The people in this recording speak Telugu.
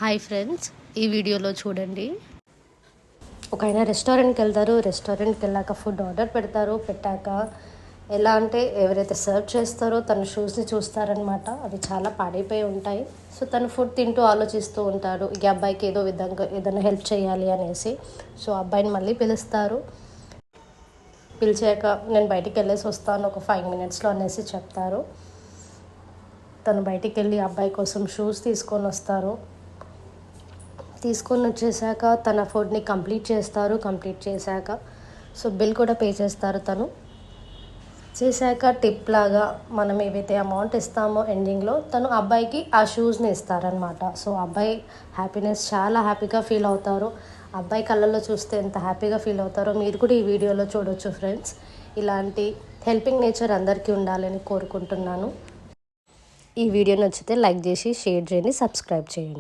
హాయ్ ఫ్రెండ్స్, ఈ వీడియోలో చూడండి. ఒక ఆయన రెస్టారెంట్కి వెళ్తారు. రెస్టారెంట్కి వెళ్ళాక ఫుడ్ ఆర్డర్ పెడతారు. పెట్టాక ఎలా అంటే ఎవరైతే సర్వ్ చేస్తారో తన షూస్ని చూస్తారనమాట. అవి చాలా పాడైపోయి ఉంటాయి. సో తను ఫుడ్ తింటూ ఆలోచిస్తూ ఉంటాడు, ఈ అబ్బాయికి ఏదో విధంగా ఏదైనా హెల్ప్ చేయాలి అనేసి. సో అబ్బాయిని మళ్ళీ పిలుస్తారు. పిలిచాక నేను బయటికి వెళ్ళేసి వస్తాను ఒక 5 minutesలో అనేసి చెప్తారు. తను బయటికి వెళ్ళి అబ్బాయి కోసం షూస్ తీసుకొని వస్తారు. తీసుకొని వచ్చేసాక తన ఫుడ్ని కంప్లీట్ చేస్తారు. కంప్లీట్ చేశాక సో బిల్ కూడా పే చేస్తారు. తను చేశాక టిప్ లాగా మనం ఏవైతే అమౌంట్ ఇస్తామో ఎండింగ్లో తను అబ్బాయికి ఆ షూస్ని ఇస్తారనమాట. సో అబ్బాయి చాలా హ్యాపీగా ఫీల్ అవుతారు. అబ్బాయి కళ్ళల్లో చూస్తే ఎంత హ్యాపీగా ఫీల్ అవుతారో మీరు కూడా ఈ వీడియోలో చూడొచ్చు ఫ్రెండ్స్. ఇలాంటి హెల్పింగ్ నేచర్ అందరికీ ఉండాలని కోరుకుంటున్నాను. ఈ వీడియో నచ్చితే లైక్ చేసి షేర్ చేయండి, సబ్స్క్రైబ్ చేయండి.